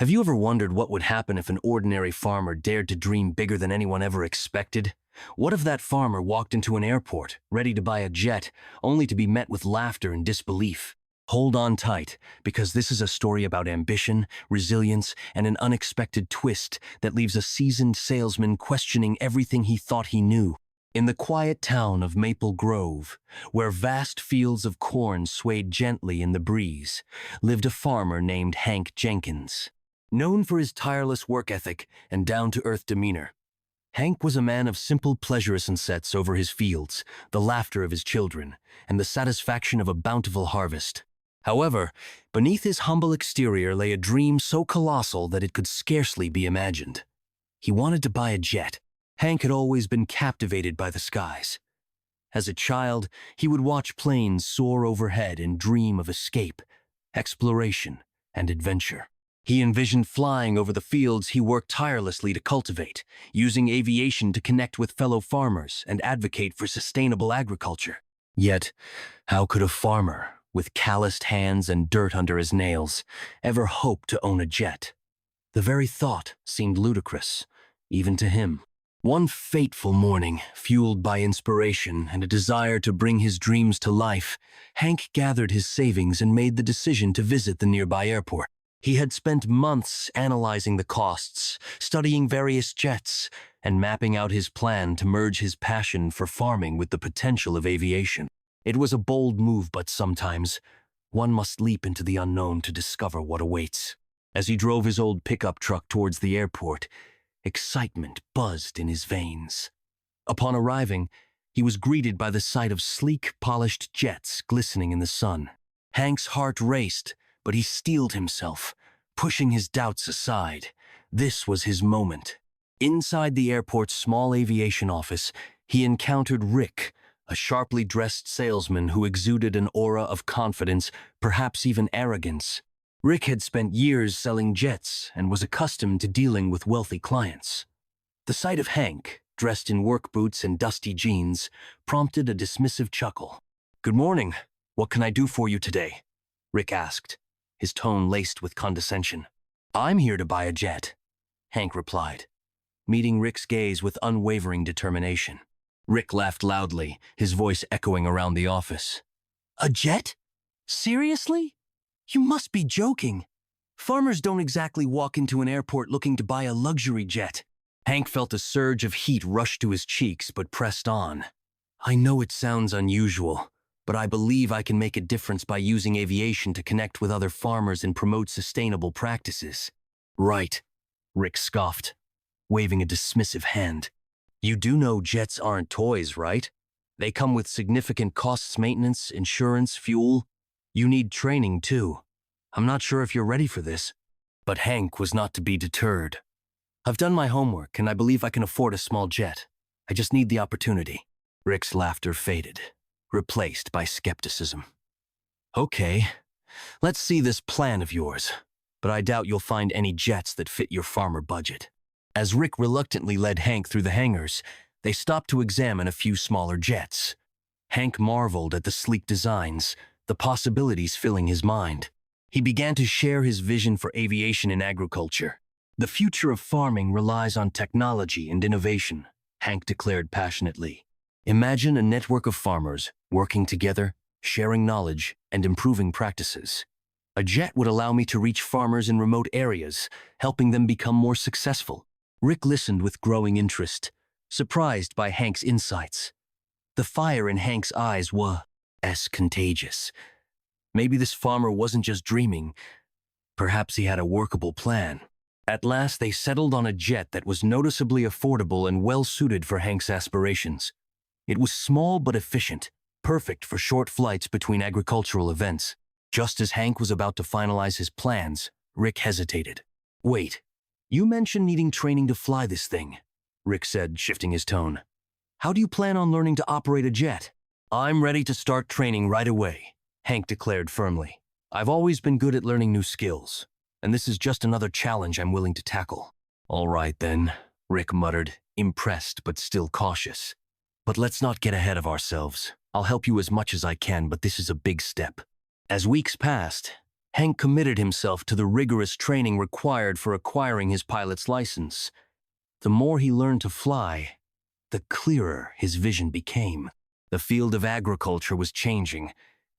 Have you ever wondered what would happen if an ordinary farmer dared to dream bigger than anyone ever expected? What if that farmer walked into an airport, ready to buy a jet, only to be met with laughter and disbelief? Hold on tight, because this is a story about ambition, resilience, and an unexpected twist that leaves a seasoned salesman questioning everything he thought he knew. In the quiet town of Maple Grove, where vast fields of corn swayed gently in the breeze, lived a farmer named Hank Jenkins. Known for his tireless work ethic and down-to-earth demeanor, Hank was a man of simple pleasure sunsets over his fields, the laughter of his children, and the satisfaction of a bountiful harvest. However, beneath his humble exterior lay a dream so colossal that it could scarcely be imagined. He wanted to buy a jet. Hank had always been captivated by the skies. As a child, he would watch planes soar overhead and dream of escape, exploration, and adventure. He envisioned flying over the fields he worked tirelessly to cultivate, using aviation to connect with fellow farmers and advocate for sustainable agriculture. Yet, how could a farmer, with calloused hands and dirt under his nails, ever hope to own a jet? The very thought seemed ludicrous, even to him. One fateful morning, fueled by inspiration and a desire to bring his dreams to life, Hank gathered his savings and made the decision to visit the nearby airport. He had spent months analyzing the costs, studying various jets, and mapping out his plan to merge his passion for farming with the potential of aviation. It was a bold move, but sometimes one must leap into the unknown to discover what awaits. As he drove his old pickup truck towards the airport, excitement buzzed in his veins. Upon arriving, he was greeted by the sight of sleek, polished jets glistening in the sun. Hank's heart raced, but he steeled himself, pushing his doubts aside. This was his moment. Inside the airport's small aviation office, he encountered Rick, a sharply dressed salesman who exuded an aura of confidence, perhaps even arrogance. Rick had spent years selling jets and was accustomed to dealing with wealthy clients. The sight of Hank, dressed in work boots and dusty jeans, prompted a dismissive chuckle. "Good morning. What can I do for you today?" Rick asked, his tone laced with condescension. "I'm here to buy a jet," Hank replied, meeting Rick's gaze with unwavering determination. Rick laughed loudly, his voice echoing around the office. "A jet? Seriously? You must be joking. Farmers don't exactly walk into an airport looking to buy a luxury jet." Hank felt a surge of heat rush to his cheeks, but pressed on. "I know it sounds unusual, but I believe I can make a difference by using aviation to connect with other farmers and promote sustainable practices." "Right," Rick scoffed, waving a dismissive hand. "You do know jets aren't toys, right? They come with significant costs: maintenance, insurance, fuel. You need training, too. I'm not sure if you're ready for this." But Hank was not to be deterred. "I've done my homework, and I believe I can afford a small jet. I just need the opportunity." Rick's laughter faded, replaced by skepticism. "Okay, let's see this plan of yours, but I doubt you'll find any jets that fit your farmer budget." As Rick reluctantly led Hank through the hangars, they stopped to examine a few smaller jets. Hank marveled at the sleek designs, the possibilities filling his mind. He began to share his vision for aviation and agriculture. "The future of farming relies on technology and innovation," Hank declared passionately. "Imagine a network of farmers working together, sharing knowledge, and improving practices. A jet would allow me to reach farmers in remote areas, helping them become more successful." Rick listened with growing interest, surprised by Hank's insights. The fire in Hank's eyes was contagious. Maybe this farmer wasn't just dreaming. Perhaps he had a workable plan. At last, they settled on a jet that was noticeably affordable and well-suited for Hank's aspirations. It was small but efficient, perfect for short flights between agricultural events. Just as Hank was about to finalize his plans, Rick hesitated. "Wait, you mentioned needing training to fly this thing," Rick said, shifting his tone. "How do you plan on learning to operate a jet?" "I'm ready to start training right away," Hank declared firmly. "I've always been good at learning new skills, and this is just another challenge I'm willing to tackle." "All right then," Rick muttered, impressed but still cautious. "But let's not get ahead of ourselves. I'll help you as much as I can, but this is a big step." As weeks passed, Hank committed himself to the rigorous training required for acquiring his pilot's license. The more he learned to fly, the clearer his vision became. The field of agriculture was changing,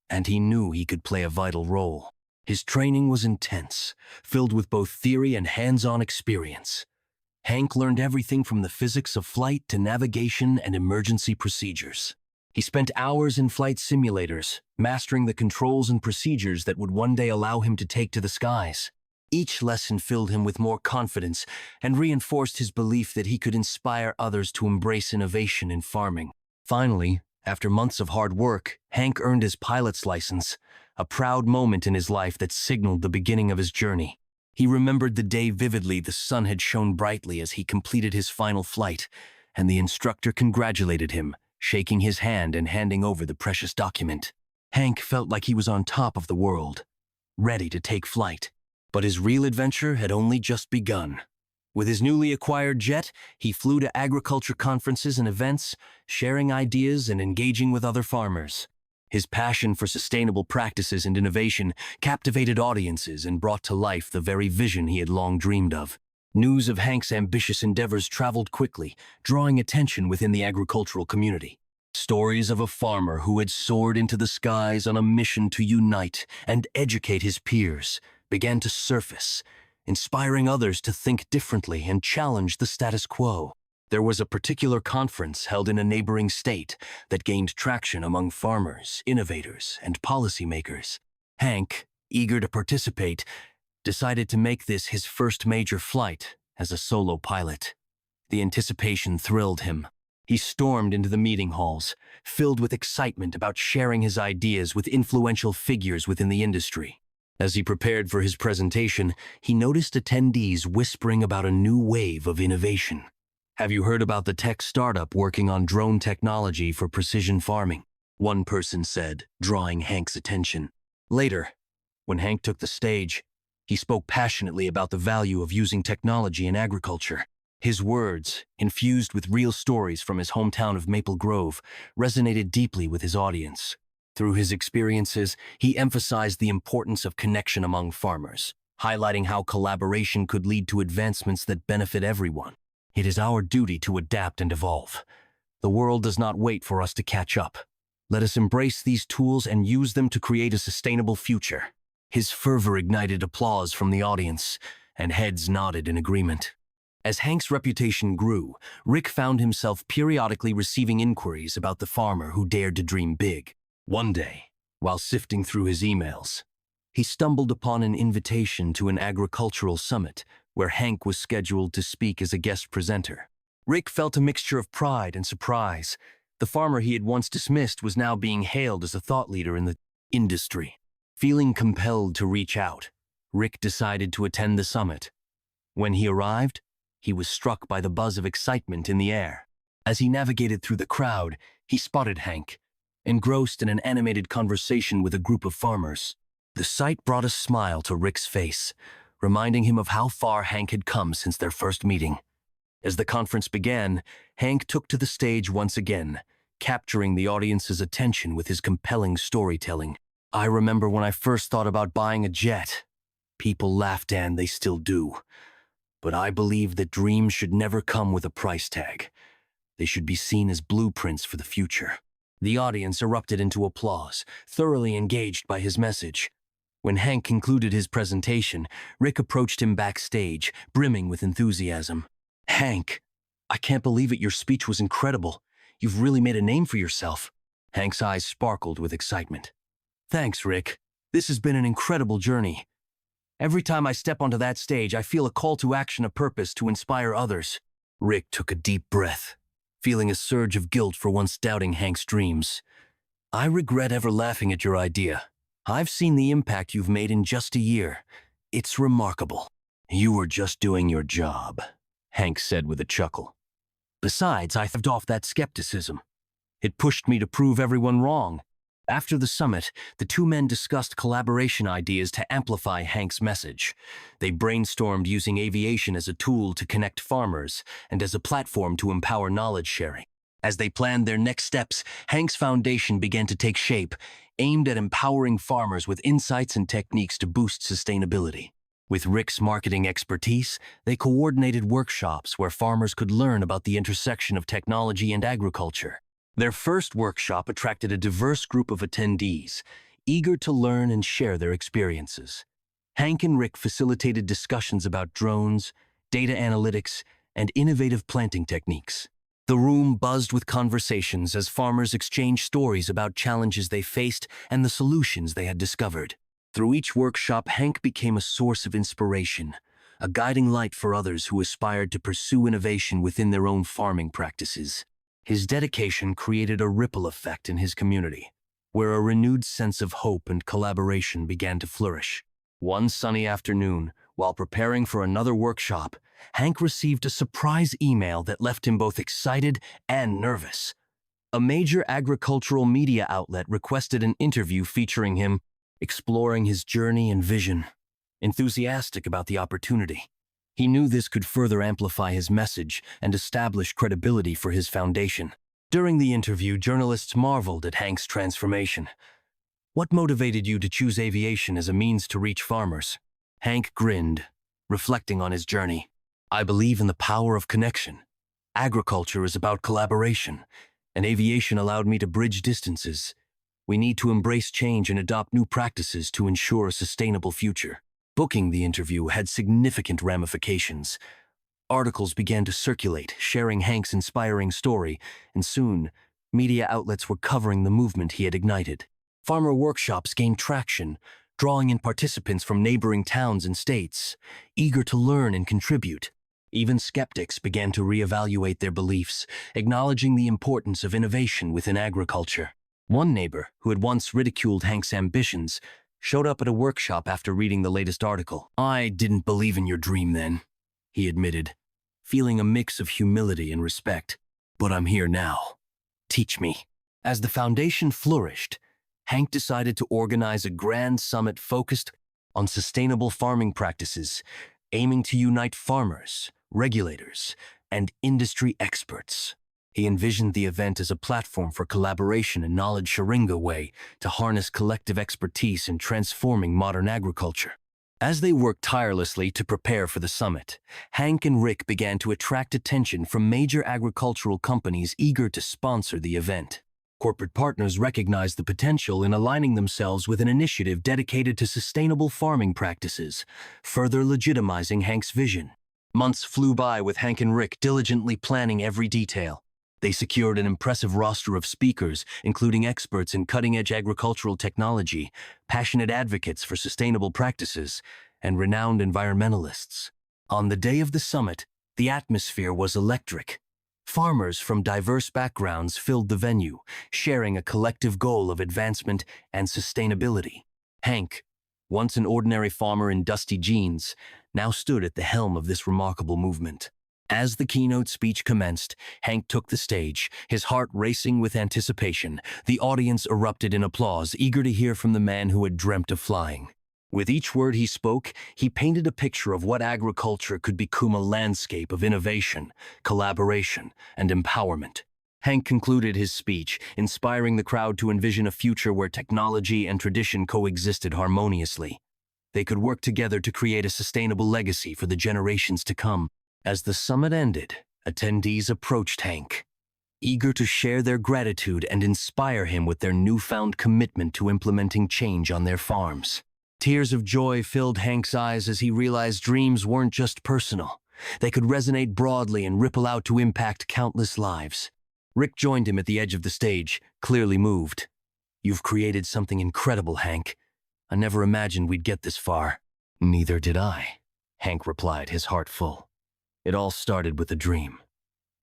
and he knew he could play a vital role. His training was intense, filled with both theory and hands-on experience. Hank learned everything from the physics of flight to navigation and emergency procedures. He spent hours in flight simulators, mastering the controls and procedures that would one day allow him to take to the skies. Each lesson filled him with more confidence and reinforced his belief that he could inspire others to embrace innovation in farming. Finally, after months of hard work, Hank earned his pilot's license, a proud moment in his life that signaled the beginning of his journey. He remembered the day vividly. The sun had shone brightly as he completed his final flight, and the instructor congratulated him, shaking his hand and handing over the precious document. Hank felt like he was on top of the world, ready to take flight. But his real adventure had only just begun. With his newly acquired jet, he flew to agriculture conferences and events, sharing ideas and engaging with other farmers. His passion for sustainable practices and innovation captivated audiences and brought to life the very vision he had long dreamed of. News of Hank's ambitious endeavors traveled quickly, drawing attention within the agricultural community. Stories of a farmer who had soared into the skies on a mission to unite and educate his peers began to surface, inspiring others to think differently and challenge the status quo. There was a particular conference held in a neighboring state that gained traction among farmers, innovators, and policymakers. Hank, eager to participate, decided to make this his first major flight as a solo pilot. The anticipation thrilled him. He stormed into the meeting halls, filled with excitement about sharing his ideas with influential figures within the industry. As he prepared for his presentation, he noticed attendees whispering about a new wave of innovation. "Have you heard about the tech startup working on drone technology for precision farming?" one person said, drawing Hank's attention. Later, when Hank took the stage, he spoke passionately about the value of using technology in agriculture. His words, infused with real stories from his hometown of Maple Grove, resonated deeply with his audience. Through his experiences, he emphasized the importance of connection among farmers, highlighting how collaboration could lead to advancements that benefit everyone. It is our duty to adapt and evolve. The world does not wait for us to catch up. Let us embrace these tools and use them to create a sustainable future. His fervor ignited applause from the audience, and heads nodded in agreement. As Hank's reputation grew, Rick found himself periodically receiving inquiries about the farmer who dared to dream big. One day, while sifting through his emails, he stumbled upon an invitation to an agricultural summit where Hank was scheduled to speak as a guest presenter. Rick felt a mixture of pride and surprise. The farmer he had once dismissed was now being hailed as a thought leader in the industry. Feeling compelled to reach out, Rick decided to attend the summit. When he arrived, he was struck by the buzz of excitement in the air. As he navigated through the crowd, he spotted Hank, engrossed in an animated conversation with a group of farmers. The sight brought a smile to Rick's face, reminding him of how far Hank had come since their first meeting. As the conference began, Hank took to the stage once again, capturing the audience's attention with his compelling storytelling. "I remember when I first thought about buying a jet. People laughed, and they still do. But I believe that dreams should never come with a price tag. They should be seen as blueprints for the future." The audience erupted into applause, thoroughly engaged by his message. When Hank concluded his presentation, Rick approached him backstage, brimming with enthusiasm. "Hank, I can't believe it. Your speech was incredible. You've really made a name for yourself." Hank's eyes sparkled with excitement. "Thanks, Rick. This has been an incredible journey. Every time I step onto that stage, I feel a call to action, a purpose to inspire others." Rick took a deep breath, feeling a surge of guilt for once doubting Hank's dreams. "I regret ever laughing at your idea. I've seen the impact you've made in just a year. It's remarkable." "You were just doing your job," Hank said with a chuckle. "Besides, I thrived off that skepticism. It pushed me to prove everyone wrong." After the summit, the two men discussed collaboration ideas to amplify Hank's message. They brainstormed using aviation as a tool to connect farmers and as a platform to empower knowledge sharing. As they planned their next steps, Hank's foundation began to take shape, aimed at empowering farmers with insights and techniques to boost sustainability. With Rick's marketing expertise, they coordinated workshops where farmers could learn about the intersection of technology and agriculture. Their first workshop attracted a diverse group of attendees, eager to learn and share their experiences. Hank and Rick facilitated discussions about drones, data analytics, and innovative planting techniques. The room buzzed with conversations as farmers exchanged stories about challenges they faced and the solutions they had discovered. Through each workshop, Hank became a source of inspiration, a guiding light for others who aspired to pursue innovation within their own farming practices. His dedication created a ripple effect in his community, where a renewed sense of hope and collaboration began to flourish. One sunny afternoon, while preparing for another workshop, Hank received a surprise email that left him both excited and nervous. A major agricultural media outlet requested an interview featuring him, exploring his journey and vision. Enthusiastic about the opportunity, he knew this could further amplify his message and establish credibility for his foundation. During the interview, journalists marveled at Hank's transformation. "What motivated you to choose aviation as a means to reach farmers?" Hank grinned, reflecting on his journey. "I believe in the power of connection. Agriculture is about collaboration, and aviation allowed me to bridge distances. We need to embrace change and adopt new practices to ensure a sustainable future." Booking the interview had significant ramifications. Articles began to circulate, sharing Hank's inspiring story, and soon, media outlets were covering the movement he had ignited. Farmer workshops gained traction, drawing in participants from neighboring towns and states, eager to learn and contribute. Even skeptics began to reevaluate their beliefs, acknowledging the importance of innovation within agriculture. One neighbor, who had once ridiculed Hank's ambitions, showed up at a workshop after reading the latest article. "I didn't believe in your dream then," he admitted, feeling a mix of humility and respect. "But I'm here now. Teach me." As the foundation flourished, Hank decided to organize a grand summit focused on sustainable farming practices, aiming to unite farmers, regulators, and industry experts. He envisioned the event as a platform for collaboration and knowledge-sharing, a way to harness collective expertise in transforming modern agriculture. As they worked tirelessly to prepare for the summit, Hank and Rick began to attract attention from major agricultural companies eager to sponsor the event. Corporate partners recognized the potential in aligning themselves with an initiative dedicated to sustainable farming practices, further legitimizing Hank's vision. Months flew by with Hank and Rick diligently planning every detail. They secured an impressive roster of speakers, including experts in cutting-edge agricultural technology, passionate advocates for sustainable practices, and renowned environmentalists. On the day of the summit, the atmosphere was electric. Farmers from diverse backgrounds filled the venue, sharing a collective goal of advancement and sustainability. Hank, once an ordinary farmer in dusty jeans, now stood at the helm of this remarkable movement. As the keynote speech commenced, Hank took the stage, his heart racing with anticipation. The audience erupted in applause, eager to hear from the man who had dreamt of flying. With each word he spoke, he painted a picture of what agriculture could become: a landscape of innovation, collaboration, and empowerment. Hank concluded his speech, inspiring the crowd to envision a future where technology and tradition coexisted harmoniously. They could work together to create a sustainable legacy for the generations to come. As the summit ended, attendees approached Hank, eager to share their gratitude and inspire him with their newfound commitment to implementing change on their farms. Tears of joy filled Hank's eyes as he realized dreams weren't just personal. They could resonate broadly and ripple out to impact countless lives. Rick joined him at the edge of the stage, clearly moved. "You've created something incredible, Hank. I never imagined we'd get this far." "Neither did I," Hank replied, his heart full. "It all started with a dream.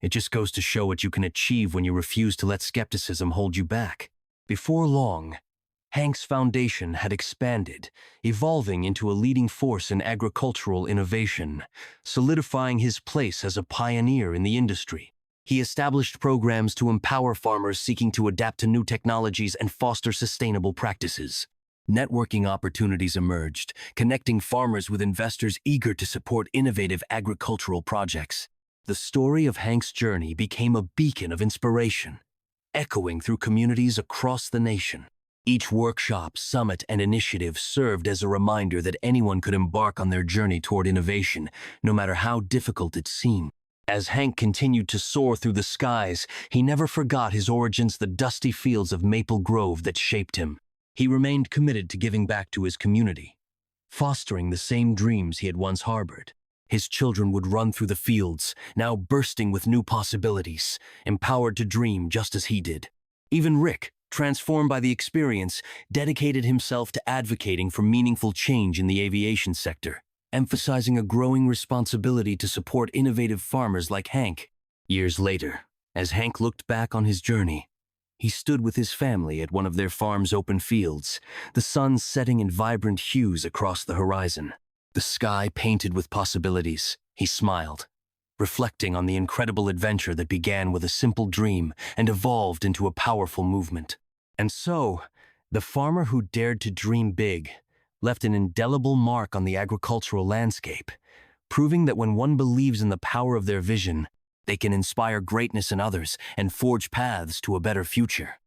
It just goes to show what you can achieve when you refuse to let skepticism hold you back." Before long, Hank's foundation had expanded, evolving into a leading force in agricultural innovation, solidifying his place as a pioneer in the industry. He established programs to empower farmers seeking to adapt to new technologies and foster sustainable practices. Networking opportunities emerged, connecting farmers with investors eager to support innovative agricultural projects. The story of Hank's journey became a beacon of inspiration, echoing through communities across the nation. Each workshop, summit, and initiative served as a reminder that anyone could embark on their journey toward innovation, no matter how difficult it seemed. As Hank continued to soar through the skies, he never forgot his origins, the dusty fields of Maple Grove that shaped him. He remained committed to giving back to his community, fostering the same dreams he had once harbored. His children would run through the fields, now bursting with new possibilities, empowered to dream just as he did. Even Rick, transformed by the experience, dedicated himself to advocating for meaningful change in the aviation sector, emphasizing a growing responsibility to support innovative farmers like Hank. Years later, as Hank looked back on his journey, he stood with his family at one of their farm's open fields, the sun setting in vibrant hues across the horizon. The sky painted with possibilities. He smiled, reflecting on the incredible adventure that began with a simple dream and evolved into a powerful movement. And so, the farmer who dared to dream big left an indelible mark on the agricultural landscape, proving that when one believes in the power of their vision, they can inspire greatness in others and forge paths to a better future.